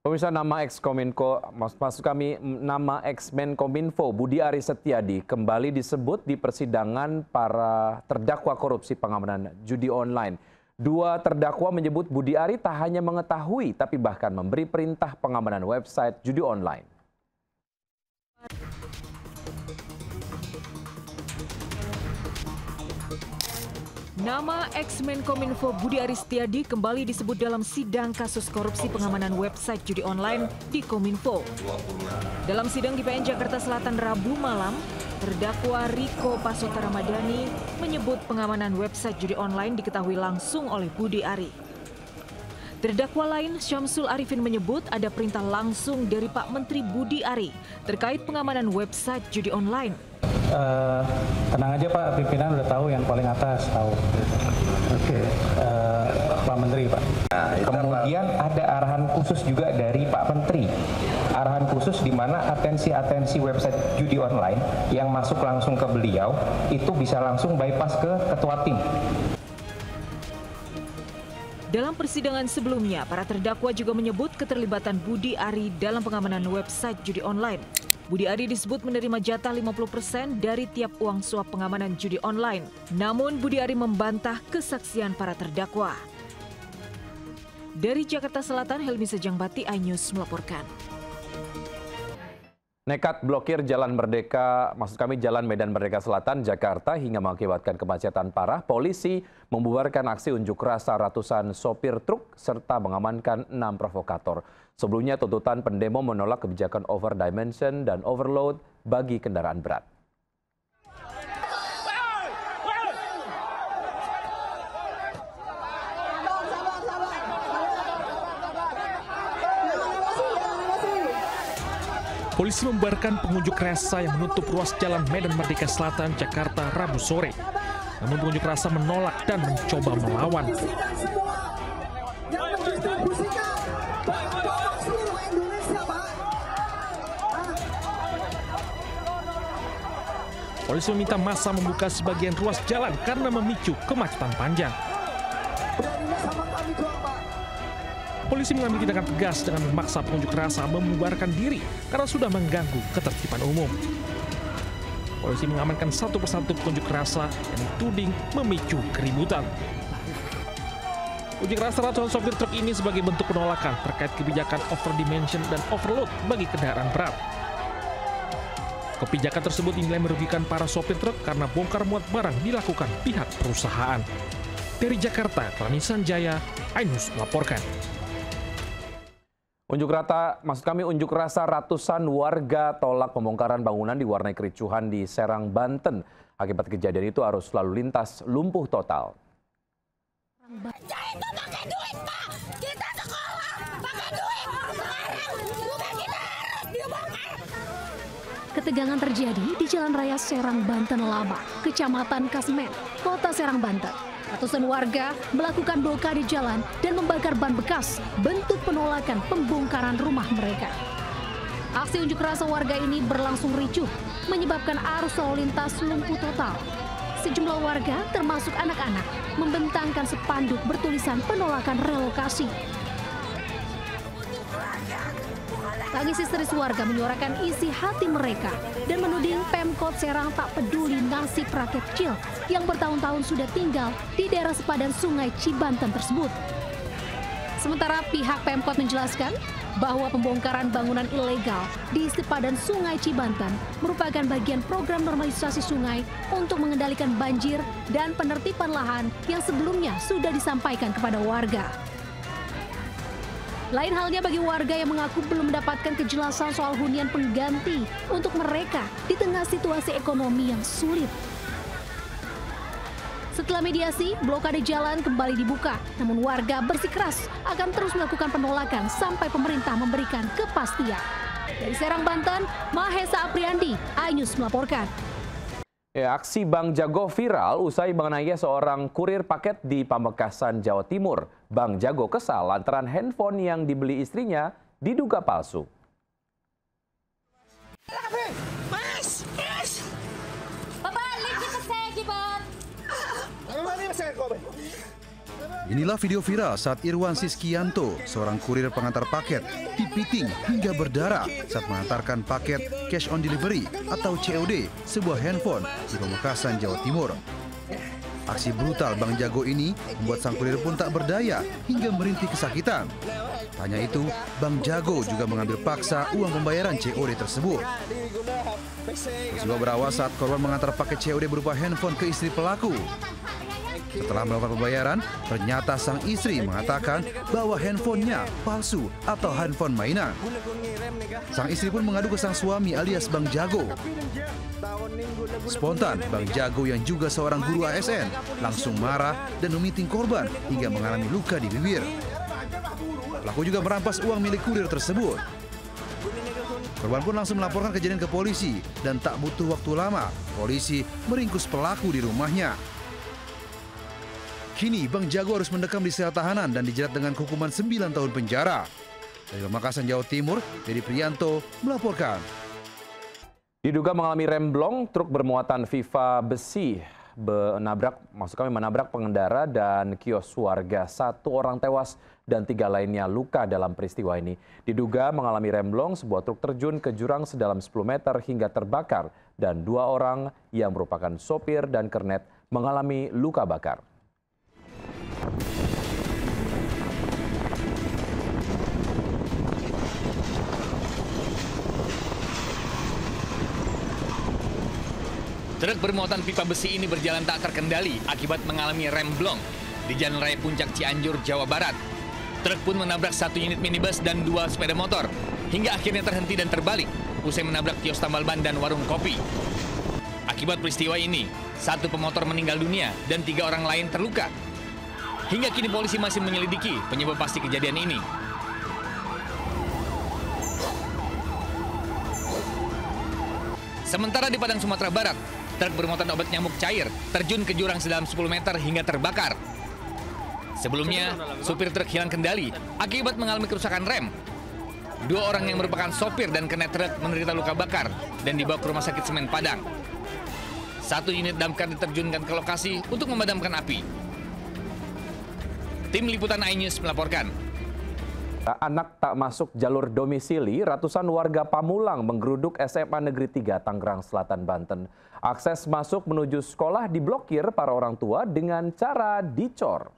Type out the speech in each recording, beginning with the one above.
Pemirsa, nama ex-Menkominfo Budi Aris Setiadi kembali disebut di persidangan para terdakwa korupsi pengamanan judi online. Dua terdakwa menyebut Budi Ari tak hanya mengetahui tapi bahkan memberi perintah pengamanan website judi online. Nama ex-Menkominfo Budi Aris Setiadi kembali disebut dalam sidang kasus korupsi pengamanan website judi online di Kominfo. Dalam sidang di PN Jakarta Selatan Rabu malam, terdakwa Riko Pasota Ramadhani menyebut pengamanan website judi online diketahui langsung oleh Budi Ari. Terdakwa lain, Syamsul Arifin, menyebut ada perintah langsung dari Pak Menteri Budi Ari terkait pengamanan website judi online. Tenang aja Pak, pimpinan udah tahu, yang paling atas tahu. Oke. Pak Menteri, Pak. Nah, kemudian ada arahan khusus juga dari Pak Menteri. Arahan khusus di mana atensi website judi online yang masuk langsung ke beliau itu bisa langsung bypass ke ketua tim. Dalam persidangan sebelumnya, para terdakwa juga menyebut keterlibatan Budi Ari dalam pengamanan website judi online. Budi Ari disebut menerima jatah 50% dari tiap uang suap pengamanan judi online. Namun Budi Ari membantah kesaksian para terdakwa. Dari Jakarta Selatan, Helmi Sejangbati, iNews melaporkan. Nekat blokir Jalan Medan Merdeka Selatan, Jakarta hingga mengakibatkan kemacetan parah, polisi membubarkan aksi unjuk rasa ratusan sopir truk serta mengamankan 6 provokator. Sebelumnya tuntutan pendemo menolak kebijakan over dimension dan overload bagi kendaraan berat. Polisi membubarkan pengunjuk rasa yang menutup ruas Jalan Medan Merdeka Selatan, Jakarta, Rabu sore. Namun pengunjuk rasa menolak dan mencoba melawan. Polisi meminta massa membuka sebagian ruas jalan karena memicu kemacetan panjang. Polisi mengambil tindakan tegas dengan memaksa pengunjuk rasa membubarkan diri karena sudah mengganggu ketertiban umum. Polisi mengamankan satu persatu pengunjuk rasa yang dituding memicu keributan. Unjuk rasa ratusan sopir truk ini sebagai bentuk penolakan terkait kebijakan over dimension dan overload bagi kendaraan berat. Kebijakan tersebut dinilai merugikan para sopir truk karena bongkar muat barang dilakukan pihak perusahaan. Dari Jakarta, Rani Sanjaya, iNews melaporkan. Unjuk rasa ratusan warga tolak pembongkaran bangunan diwarnai kericuhan di Serang, Banten. Akibat kejadian itu arus lalu lintas lumpuh total. Itu pakai duit, Pak. Kita sekolah pakai duit. Sekarang rumah kita harus dibongkar. Ketegangan terjadi di Jalan Raya Serang, Banten Lama, Kecamatan Kasmen, Kota Serang, Banten. Ratusan warga melakukan blokade jalan dan membakar ban bekas, bentuk penolakan pembongkaran rumah mereka. Aksi unjuk rasa warga ini berlangsung ricuh, menyebabkan arus lalu lintas lumpuh total. Sejumlah warga, termasuk anak-anak, membentangkan spanduk bertulisan penolakan relokasi. Tangis histeris warga menyuarakan isi hati mereka dan menuding Pemkot Serang tak peduli nasib rakyat kecil yang bertahun-tahun sudah tinggal di daerah sepadan Sungai Cibanten tersebut. Sementara pihak Pemkot menjelaskan bahwa pembongkaran bangunan ilegal di sepadan Sungai Cibanten merupakan bagian program normalisasi sungai untuk mengendalikan banjir dan penertiban lahan yang sebelumnya sudah disampaikan kepada warga. Lain halnya bagi warga yang mengaku belum mendapatkan kejelasan soal hunian pengganti untuk mereka di tengah situasi ekonomi yang sulit. Setelah mediasi, blokade jalan kembali dibuka, namun warga bersikeras akan terus melakukan penolakan sampai pemerintah memberikan kepastian. Dari Serang, Banten, Mahesa Apriandi, iNews melaporkan. Aksi Bang Jago viral usai mengenai seorang kurir paket di Pamekasan, Jawa Timur. Bang Jago kesal lantaran handphone yang dibeli istrinya diduga palsu. Mas! Bapak, lihat kita saya, Jibat. Inilah video viral saat Irwan Siskianto, seorang kurir pengantar paket, dipiting hingga berdarah saat mengantarkan paket cash on delivery atau COD sebuah handphone di Pamekasan, Jawa Timur. Aksi brutal Bang Jago ini membuat sang kurir pun tak berdaya hingga merintih kesakitan. Hanya itu, Bang Jago juga mengambil paksa uang pembayaran COD tersebut. Peristiwa berawal saat korban mengantar paket COD berupa handphone ke istri pelaku. Setelah melakukan pembayaran, ternyata sang istri mengatakan bahwa handphonenya palsu atau handphone mainan. Sang istri pun mengadu ke sang suami alias Bang Jago. Spontan, Bang Jago yang juga seorang guru ASN langsung marah dan memiting korban hingga mengalami luka di bibir. Pelaku juga merampas uang milik kurir tersebut. Korban pun langsung melaporkan kejadian ke polisi dan tak butuh waktu lama, polisi meringkus pelaku di rumahnya. Kini Bang Jago harus mendekam di sel tahanan dan dijerat dengan hukuman 9 tahun penjara. Dari Pamekasan, Jawa Timur, Dedi Priyanto melaporkan. Diduga mengalami remblong, truk bermuatan FIFA besi menabrak pengendara dan kios warga. 1 orang tewas dan 3 lainnya luka dalam peristiwa ini. Diduga mengalami remblong, sebuah truk terjun ke jurang sedalam 10 meter hingga terbakar dan 2 orang yang merupakan sopir dan kernet mengalami luka bakar. Truk bermuatan pipa besi ini berjalan tak terkendali akibat mengalami remblong di Jalan Raya Puncak Cianjur, Jawa Barat. Truk pun menabrak 1 unit minibus dan 2 sepeda motor, hingga akhirnya terhenti dan terbalik usai menabrak kios tambal ban dan warung kopi. Akibat peristiwa ini, 1 pemotor meninggal dunia dan 3 orang lain terluka. Hingga kini polisi masih menyelidiki penyebab pasti kejadian ini. Sementara di Padang, Sumatera Barat, truk bermuatan obat nyamuk cair terjun ke jurang sedalam 10 meter hingga terbakar. Sebelumnya, supir truk hilang kendali akibat mengalami kerusakan rem. 2 orang yang merupakan sopir dan kernet truk menderita luka bakar dan dibawa ke Rumah Sakit Semen Padang. 1 unit damkar diterjunkan ke lokasi untuk memadamkan api. Tim Liputan iNews melaporkan. Anak tak masuk jalur domisili, ratusan warga Pamulang menggeruduk SMA Negeri 3 Tangerang Selatan, Banten. Akses masuk menuju sekolah diblokir para orang tua dengan cara dicor.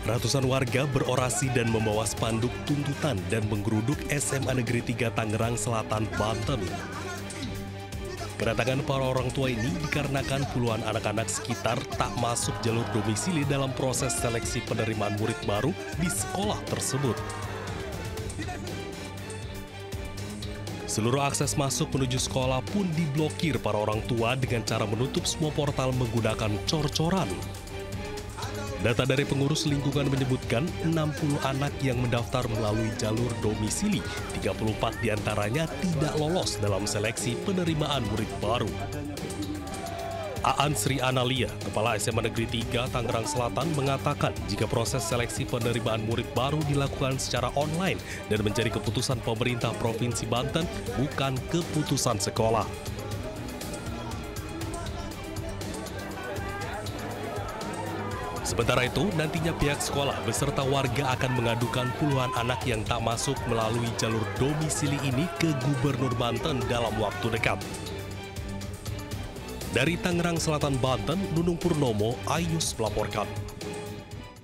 Ratusan warga berorasi dan membawa spanduk tuntutan dan menggeruduk SMA Negeri 3 Tangerang Selatan, Banten. Kedatangan para orang tua ini dikarenakan puluhan anak-anak sekitar tak masuk jalur domisili dalam proses seleksi penerimaan murid baru di sekolah tersebut. Seluruh akses masuk menuju sekolah pun diblokir para orang tua dengan cara menutup semua portal menggunakan cor-coran. Data dari pengurus lingkungan menyebutkan 60 anak yang mendaftar melalui jalur domisili, 34 diantaranya tidak lolos dalam seleksi penerimaan murid baru. Aan Sri Analia, Kepala SMA Negeri 3 Tangerang Selatan mengatakan jika proses seleksi penerimaan murid baru dilakukan secara online dan menjadi keputusan pemerintah Provinsi Banten, bukan keputusan sekolah. Sementara itu, nantinya pihak sekolah beserta warga akan mengadukan puluhan anak yang tak masuk melalui jalur domisili ini ke Gubernur Banten dalam waktu dekat. Dari Tangerang Selatan, Banten, Nunung Purnomo, iNews melaporkan.